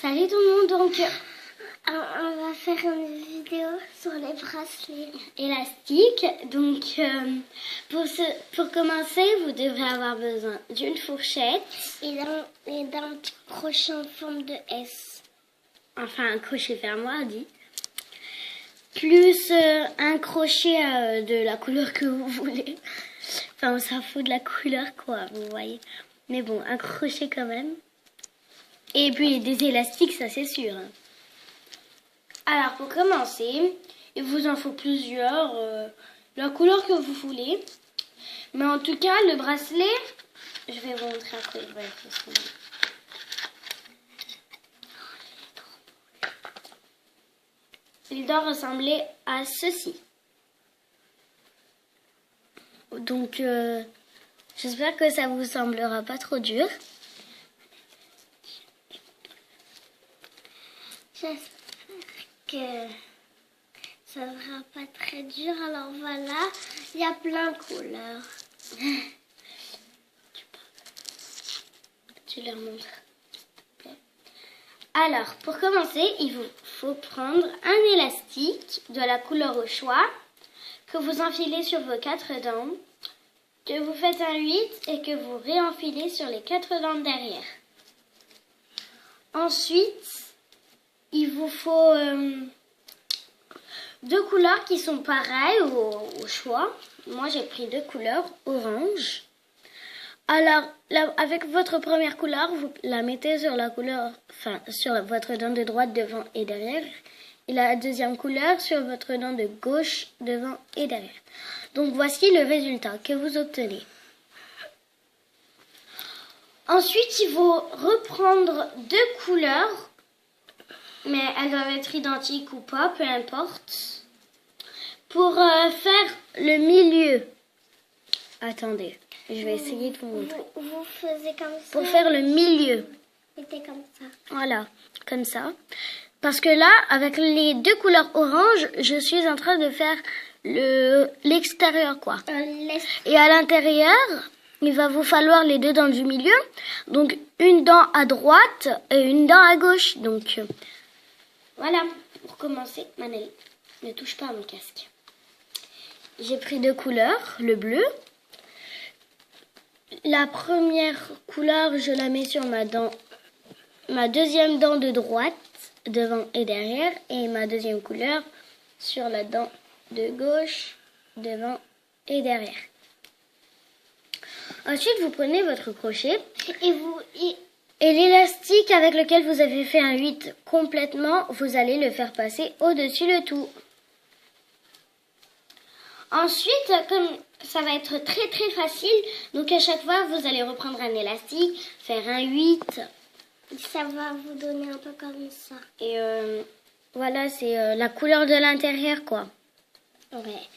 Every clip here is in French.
Salut tout le monde, donc on va faire une vidéo sur les bracelets élastiques. Donc pour commencer, vous devrez avoir besoin d'une fourchette et d'un petit crochet en forme de S. Enfin un crochet fermoir dit. Plus un crochet de la couleur que vous voulez. Enfin on s'en fout de la couleur quoi, vous voyez. Mais bon, un crochet quand même. Et puis des élastiques, ça c'est sûr. Alors pour commencer, il vous en faut plusieurs, la couleur que vous voulez. Mais en tout cas, le bracelet, je vais vous montrer après. Il doit ressembler à ceci. Donc j'espère que ça vous semblera pas trop dur. J'espère que ça ne sera pas très dur. Alors voilà, il y a plein de couleurs. Tu leur montres. Alors, pour commencer, il vous faut prendre un élastique de la couleur au choix que vous enfilez sur vos 4 dents, que vous faites un 8 et que vous réenfilez sur les 4 dents derrière. Ensuite, il vous faut 2 couleurs qui sont pareilles au choix. Moi, j'ai pris 2 couleurs orange. Alors, avec votre première couleur, vous la mettez sur la couleur, enfin, sur votre dent de droite devant et derrière. Et la deuxième couleur sur votre dent de gauche devant et derrière. Donc, voici le résultat que vous obtenez. Ensuite, il faut reprendre 2 couleurs. Mais elles doivent être identiques ou pas, peu importe. Pour faire le milieu. Attendez, je vais essayer de vous montrer. Vous faisiez comme ça. Pour faire le milieu. C'était comme ça. Voilà, comme ça. Parce que là, avec les 2 couleurs orange, je suis en train de faire l'extérieur, quoi. Et à l'intérieur, il va vous falloir les 2 dents du milieu. Donc, une dent à droite et une dent à gauche. Donc, voilà, pour commencer, Manel, ne touche pas à mon casque. J'ai pris 2 couleurs, le bleu. La première couleur, je la mets sur ma deuxième dent de droite, devant et derrière. Et ma deuxième couleur sur la dent de gauche, devant et derrière. Ensuite, vous prenez votre crochet et l'élastique avec lequel vous avez fait un 8 complètement, vous allez le faire passer au-dessus le tout. Ensuite, comme ça va être très très facile, donc à chaque fois vous allez reprendre un élastique, faire un 8. Ça va vous donner un peu comme ça. Et voilà, c'est la couleur de l'intérieur quoi. Ouais.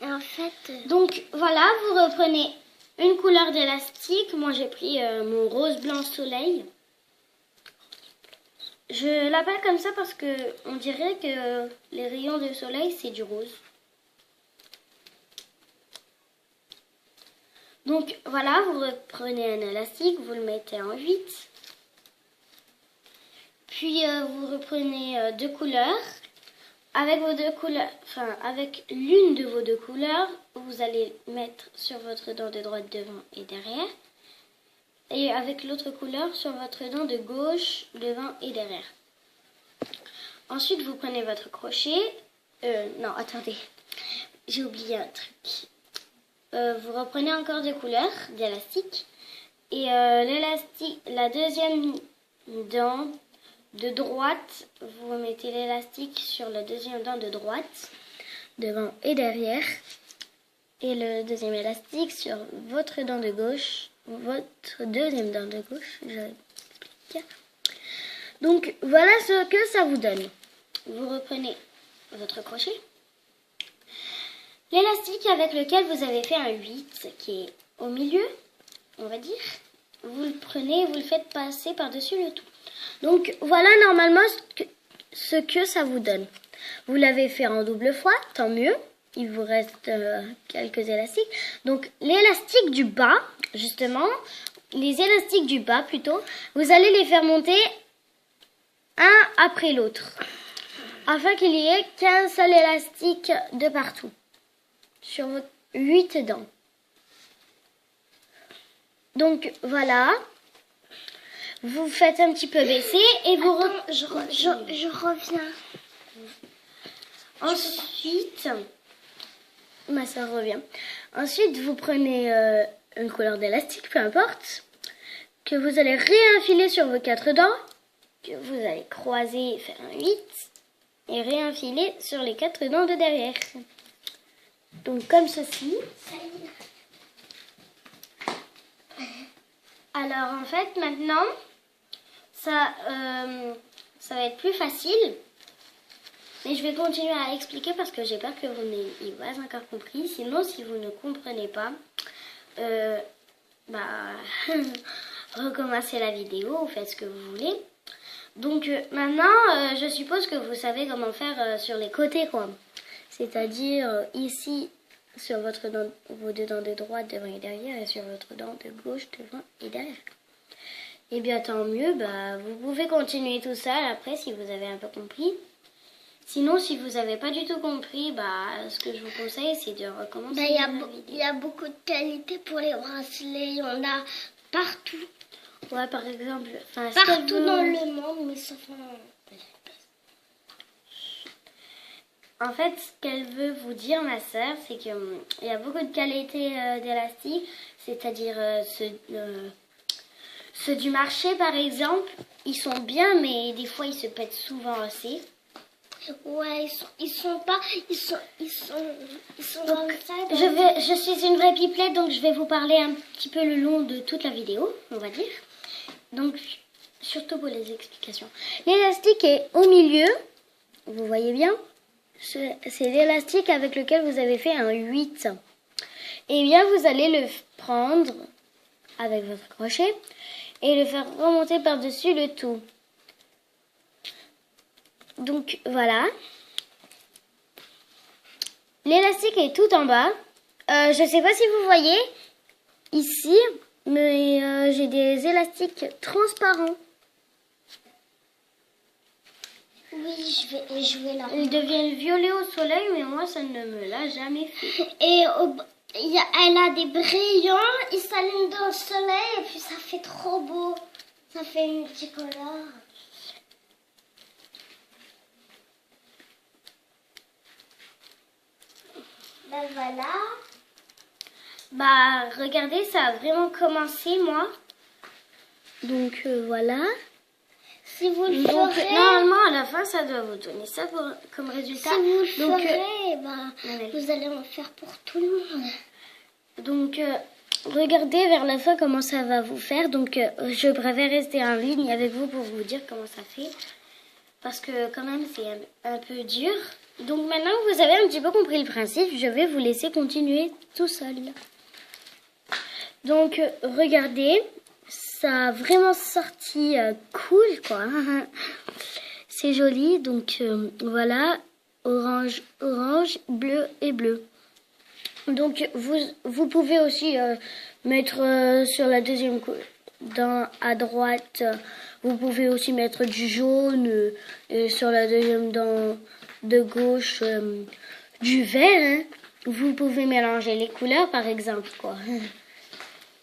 Et en fait... Donc voilà, vous reprenez une couleur d'élastique. Moi j'ai pris mon rose blanc soleil. Je l'appelle comme ça parce que on dirait que les rayons de soleil c'est du rose. Donc voilà, vous reprenez un élastique, vous le mettez en 8. Puis vous reprenez 2 couleurs. Avec vos 2 couleurs, enfin avec l'une de vos 2 couleurs, vous allez mettre sur votre dent de droite devant et derrière. Et avec l'autre couleur sur votre dent de gauche, devant et derrière. Ensuite, vous prenez votre crochet. Non, attendez. J'ai oublié un truc. Vous reprenez encore 2 couleurs d'élastique. Et l'élastique, la deuxième dent de droite, vous mettez l'élastique sur la deuxième dent de droite, devant et derrière. Et le deuxième élastique sur votre dent de gauche, votre deuxième dent de gauche, je l'explique. Donc voilà ce que ça vous donne. Vous reprenez votre crochet, l'élastique avec lequel vous avez fait un 8 qui est au milieu, on va dire, vous le prenez et vous le faites passer par-dessus le tout. Donc voilà normalement ce que ça vous donne. Vous l'avez fait en double fois, tant mieux. Il vous reste quelques élastiques. Donc l'élastique du bas, justement, les élastiques du bas plutôt, vous allez les faire monter un après l'autre, afin qu'il y ait qu'un seul élastique de partout, sur vos 8 dents. Donc voilà, vous faites un petit peu baisser et vous... je reviens. Ensuite, ma soeur revient. Ensuite, vous prenez une couleur d'élastique, peu importe, que vous allez réinfiler sur vos 4 dents, que vous allez croiser et faire un 8, et réinfiler sur les 4 dents de derrière. Donc comme ceci. Alors en fait, maintenant, ça va être plus facile. Mais je vais continuer à expliquer parce que j'ai peur que vous n'ayez pas encore compris. Sinon, si vous ne comprenez pas, recommencez la vidéo, ou faites ce que vous voulez. Donc maintenant, je suppose que vous savez comment faire sur les côtés, quoi. C'est-à-dire ici, sur vos 2 dents de droite, devant et derrière, et sur votre dent de gauche, devant et derrière. Et bien tant mieux, vous pouvez continuer tout ça après si vous avez un peu compris. Sinon, si vous n'avez pas du tout compris, ce que je vous conseille, c'est de recommencer la vidéo. Il y a beaucoup de qualité pour les bracelets. Il y en a partout. Ouais, par exemple. Partout dans le monde, mais sauf en fait, ce qu'elle veut vous dire, ma sœur, c'est qu'il y a beaucoup de qualité d'élastique. C'est-à-dire ceux du marché, par exemple, ils sont bien, mais des fois, ils se pètent souvent assez. Ouais, ils sont comme ça. Je suis une vraie pipelette, donc je vais vous parler un petit peu le long de toute la vidéo, on va dire. Donc, surtout pour les explications. L'élastique est au milieu, vous voyez bien. C'est l'élastique avec lequel vous avez fait un 8. Et bien, vous allez le prendre avec votre crochet et le faire remonter par-dessus le tout. Donc voilà, l'élastique est tout en bas. Je ne sais pas si vous voyez ici, mais j'ai des élastiques transparents. Oui, je vais la... Ils deviennent violets au soleil, mais moi ça ne me l'a jamais fait. Et elle a des brillants, ils s'allument dans le soleil et puis ça fait trop beau. Ça fait une petite couleur. Ben voilà. Regardez, ça a vraiment commencé, moi. Donc voilà. Si vous le Donc, ferez... normalement, à la fin, ça doit vous donner ça comme résultat. Si vous le ferez, vous allez en faire pour tout le monde. Donc, regardez vers la fin comment ça va vous faire. Donc, je préfère rester en ligne avec vous pour vous dire comment ça fait. Parce que quand même, c'est un peu dur. Donc, maintenant que vous avez un petit peu compris le principe, je vais vous laisser continuer tout seul. Donc, regardez. Ça a vraiment sorti cool, quoi. C'est joli. Donc, voilà. Orange, orange, bleu et bleu. Donc, vous pouvez aussi mettre sur la deuxième dent à droite, vous pouvez aussi mettre du jaune et sur la deuxième dent de gauche, du vert. Hein. Vous pouvez mélanger les couleurs, par exemple, quoi.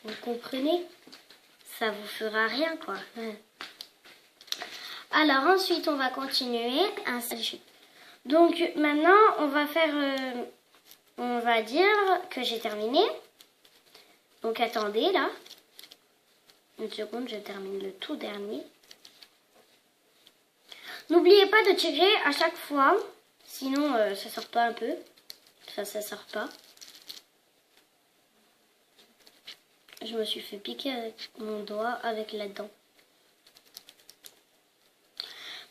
Vous comprenez? Ça vous fera rien, quoi. Alors, ensuite, on va continuer. Ainsi de suite. Donc, maintenant, on va faire... on va dire que j'ai terminé. Donc, attendez, là. Une seconde, je termine le tout dernier. N'oubliez pas de tirer à chaque fois. Sinon, ça sort pas un peu. Enfin, ça sort pas. Je me suis fait piquer avec mon doigt avec la dent.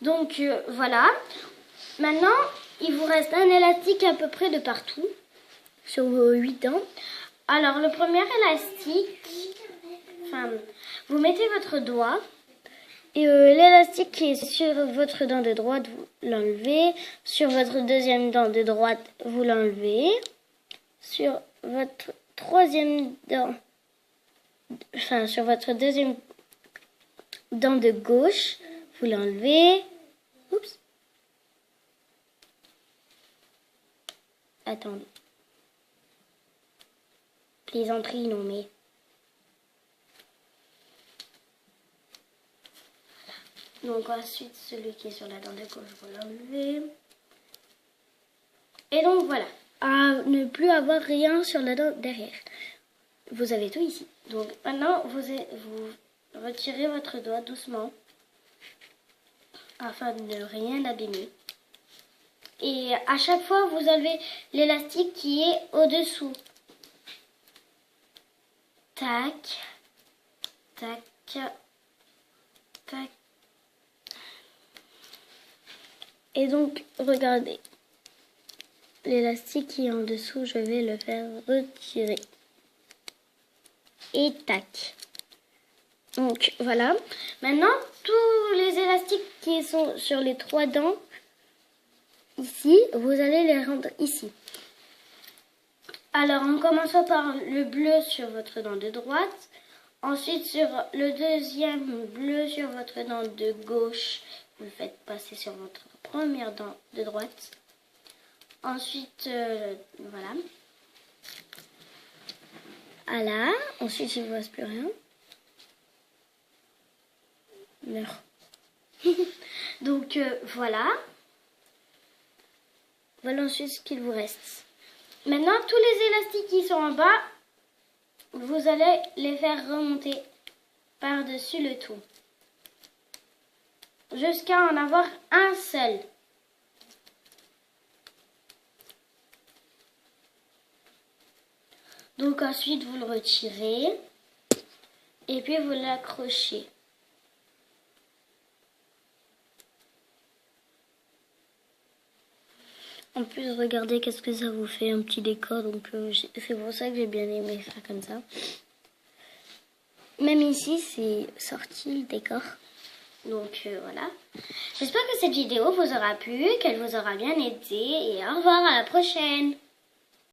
Donc, voilà. Maintenant, il vous reste un élastique à peu près de partout. Sur vos 8 dents. Alors, le premier élastique, vous mettez votre doigt et l'élastique qui est sur votre dent de droite, vous l'enlevez. Sur votre deuxième dent de droite, vous l'enlevez. Sur votre troisième dent, sur votre deuxième dent de gauche, Vous l'enlevez. Oups. Attendez. Plaisanterie, non mais... Donc ensuite, celui qui est sur la dent de gauche, vous l'enlevez. Et donc voilà, à ne plus avoir rien sur la dent derrière. Vous avez tout ici. Donc maintenant, vous retirez votre doigt doucement afin de ne rien abîmer. Et à chaque fois, vous enlevez l'élastique qui est au-dessous. Tac, tac, tac. Et donc, regardez. L'élastique qui est en dessous, je vais le faire retirer. Et tac. Donc, voilà. Maintenant, tous les élastiques qui sont sur les 3 dents, ici, vous allez les rendre ici. Alors, en commençant par le bleu sur votre dent de droite. Ensuite, sur le deuxième bleu sur votre dent de gauche, vous le faites passer sur votre première dent de droite. Ensuite, voilà. Voilà. Ensuite, il ne vous reste plus rien. Meurs. Donc, voilà. Voilà ensuite ce qu'il vous reste. Maintenant, tous les élastiques qui sont en bas, vous allez les faire remonter par-dessus le tout. Jusqu'à en avoir un seul. Donc ensuite, vous le retirez et puis vous l'accrochez. En plus, regardez qu'est-ce que ça vous fait, un petit décor. Donc c'est pour ça que j'ai bien aimé faire comme ça. Même ici, c'est sorti le décor. Donc voilà. J'espère que cette vidéo vous aura plu, qu'elle vous aura bien aidé. Et au revoir, à la prochaine.